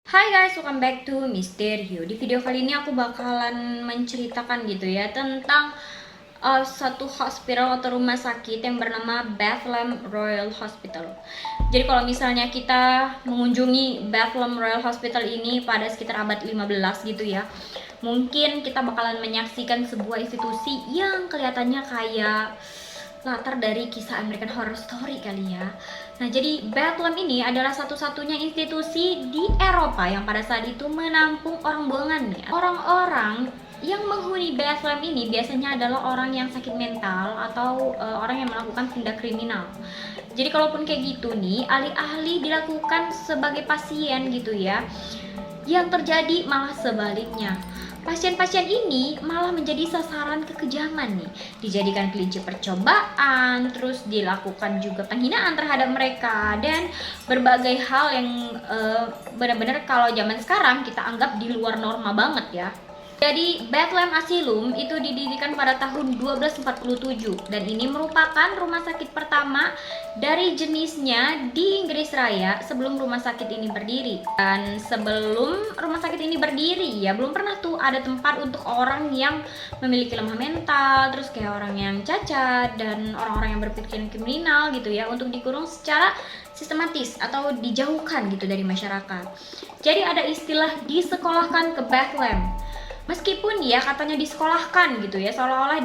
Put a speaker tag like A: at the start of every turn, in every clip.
A: Hai guys, welcome back to Misterio. Di video kali ini aku bakalan menceritakan gitu ya tentang satu hospital atau rumah sakit yang bernama Bethlehem Royal Hospital. Jadi kalau misalnya kita mengunjungi Bethlehem Royal Hospital ini pada sekitar abad 15 gitu ya, mungkin kita bakalan menyaksikan sebuah institusi yang kelihatannya kayak latar dari kisah American Horror Story kali ya. Nah, jadi Bethlehem ini adalah satu-satunya institusi di Eropa yang pada saat itu menampung orang buangannya. Orang-orang yang menghuni Bethlehem ini biasanya adalah orang yang sakit mental atau orang yang melakukan tindak kriminal. Jadi kalaupun kayak gitu nih, alih-alih dilakukan sebagai pasien gitu ya, yang terjadi malah sebaliknya. Pasien-pasien ini malah menjadi sasaran kekejaman nih, dijadikan kelinci percobaan, terus dilakukan juga penghinaan terhadap mereka dan berbagai hal yang benar-benar kalau zaman sekarang kita anggap di luar norma banget ya. Jadi Bethlehem Asylum itu didirikan pada tahun 1247 dan ini merupakan rumah sakit pertama dari jenisnya di Inggris Raya sebelum rumah sakit ini berdiri. Dan sebelum rumah sakit ini berdiri ya belum pernah tuh ada tempat untuk orang yang memiliki lemah mental, terus kayak orang yang cacat dan orang-orang yang berpikiran kriminal gitu ya untuk dikurung secara sistematis atau dijauhkan gitu dari masyarakat. Jadi ada istilah disekolahkan ke Bethlehem. Meskipun ya katanya disekolahkan gitu ya, seolah-olah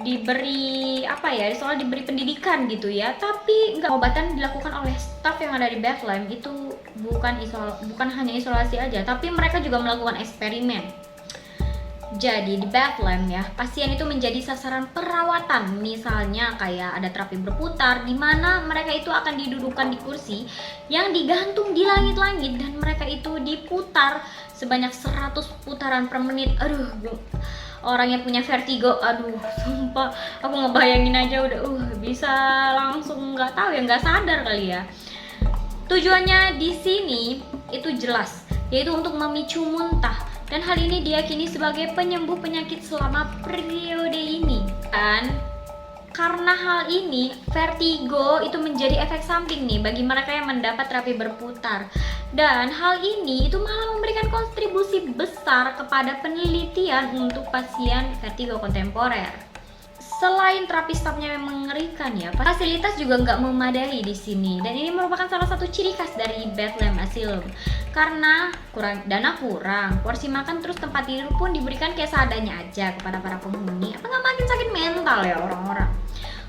A: diberi apa ya, seolah diberi pendidikan gitu ya, tapi pengobatan dilakukan oleh staf yang ada di Bethlehem itu bukan hanya isolasi aja, tapi mereka juga melakukan eksperimen. Jadi di Bethlehem ya, pasien itu menjadi sasaran perawatan. Misalnya kayak ada terapi berputar di mana mereka itu akan didudukkan di kursi yang digantung di langit-langit dan mereka itu diputar sebanyak 100 putaran per menit. Aduh, orang yang punya vertigo, aduh, sumpah aku ngebayangin aja udah bisa langsung nggak tahu ya, nggak sadar kali ya. Tujuannya di sini itu jelas, yaitu untuk memicu muntah. Dan hal ini diyakini sebagai penyembuh penyakit selama periode ini. Dan karena hal ini, vertigo itu menjadi efek samping nih bagi mereka yang mendapat terapi berputar. Dan hal ini itu malah memberikan kontribusi besar kepada penelitian untuk pasien vertigo kontemporer. Selain terapi stafnya yang mengerikan ya, fasilitas juga nggak memadai di sini. Dan ini merupakan salah satu ciri khas dari Bethlehem Asylum. Karena dana kurang, porsi makan terus tempat tidur pun diberikan kayak seadanya aja kepada para penghuni. Apa nggak makin sakit mental ya orang-orang?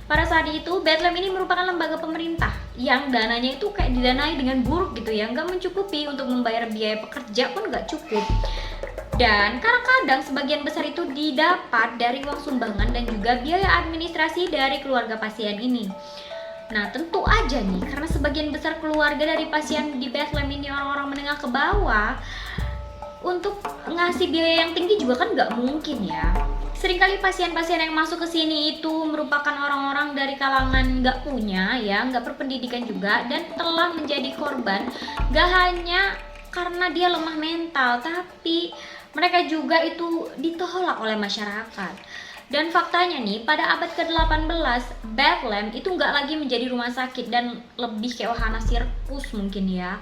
A: Pada saat itu, Bethlehem ini merupakan lembaga pemerintah yang dananya itu kayak didanai dengan buruk gitu ya, nggak mencukupi untuk membayar biaya pekerja pun nggak cukup. Dan kadang-kadang sebagian besar itu didapat dari uang sumbangan dan juga biaya administrasi dari keluarga pasien ini. Nah tentu aja nih, karena sebagian besar keluarga dari pasien di Bethlehem ini orang-orang menengah ke bawah, untuk ngasih biaya yang tinggi juga kan nggak mungkin ya. Seringkali pasien-pasien yang masuk ke sini itu merupakan orang-orang dari kalangan nggak punya ya, nggak berpendidikan juga, dan telah menjadi korban nggak hanya karena dia lemah mental, tapi mereka juga itu ditolak oleh masyarakat. Dan faktanya nih, pada abad ke-18, Bethlehem itu nggak lagi menjadi rumah sakit dan lebih kayak wahana sirkus mungkin ya.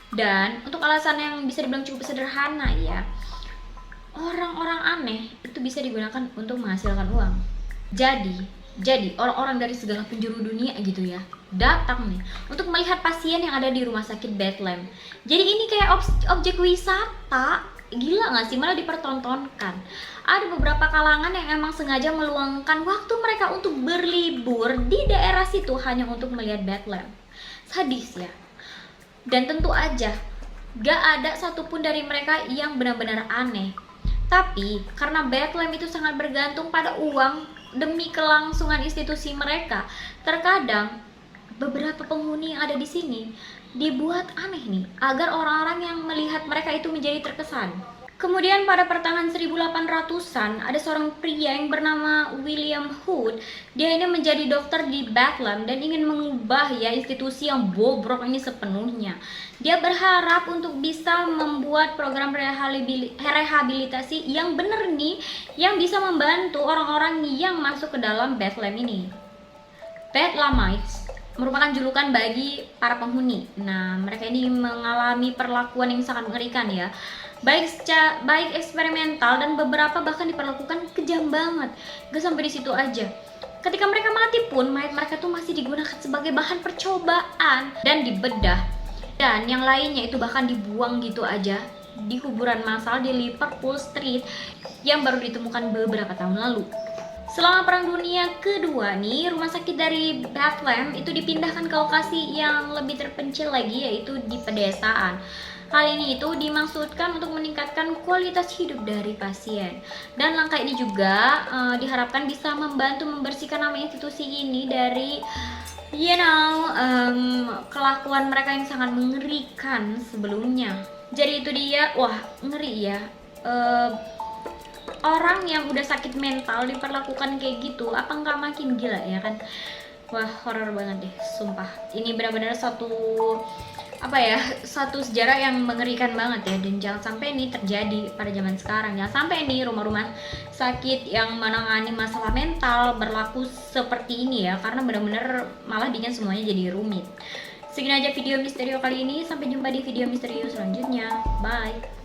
A: Dan untuk alasan yang bisa dibilang cukup sederhana ya, orang-orang aneh itu bisa digunakan untuk menghasilkan uang. Jadi orang-orang dari segala penjuru dunia gitu ya datang nih untuk melihat pasien yang ada di rumah sakit Bethlehem. Jadi ini kayak objek wisata. Gila gak sih, malah dipertontonkan. Ada beberapa kalangan yang emang sengaja meluangkan waktu mereka untuk berlibur di daerah situ hanya untuk melihat Bethlehem. Sadis ya. Dan tentu aja gak ada satupun dari mereka yang benar-benar aneh. Tapi karena Bethlehem itu sangat bergantung pada uang demi kelangsungan institusi mereka, terkadang beberapa penghuni yang ada di sini dibuat aneh nih agar orang-orang yang melihat mereka itu menjadi terkesan. Kemudian pada pertengahan 1800-an ada seorang pria yang bernama William Hood. Dia ini menjadi dokter di Bethlehem dan ingin mengubah ya institusi yang bobrok ini sepenuhnya. Dia berharap untuk bisa membuat program rehabilitasi yang benar nih, yang bisa membantu orang-orang yang masuk ke dalam Bethlehem ini. Bethlehemites merupakan julukan bagi para penghuni. Nah, mereka ini mengalami perlakuan yang sangat mengerikan ya. Baik eksperimental dan beberapa bahkan diperlakukan kejam banget. Gak sampai di situ aja. Ketika mereka mati pun, mayat mereka tuh masih digunakan sebagai bahan percobaan dan dibedah. Dan yang lainnya itu bahkan dibuang gitu aja di kuburan massal di Liverpool Street yang baru ditemukan beberapa tahun lalu. Selama Perang Dunia Kedua nih, rumah sakit dari Bethlehem itu dipindahkan ke lokasi yang lebih terpencil lagi, yaitu di pedesaan. Hal ini itu dimaksudkan untuk meningkatkan kualitas hidup dari pasien. Dan langkah ini juga diharapkan bisa membantu membersihkan nama institusi ini dari kelakuan mereka yang sangat mengerikan sebelumnya. Jadi itu dia, wah ngeri ya. Orang yang udah sakit mental diperlakukan kayak gitu, apa nggak makin gila ya kan? Wah, horor banget deh, sumpah. Ini benar-benar satu sejarah yang mengerikan banget ya, dan jangan sampai ini terjadi pada zaman sekarang. Jangan sampai nih rumah-rumah sakit yang menangani masalah mental berlaku seperti ini ya, karena benar-benar malah bikin semuanya jadi rumit. Segini aja video Misterio kali ini, sampai jumpa di video misterius selanjutnya. Bye.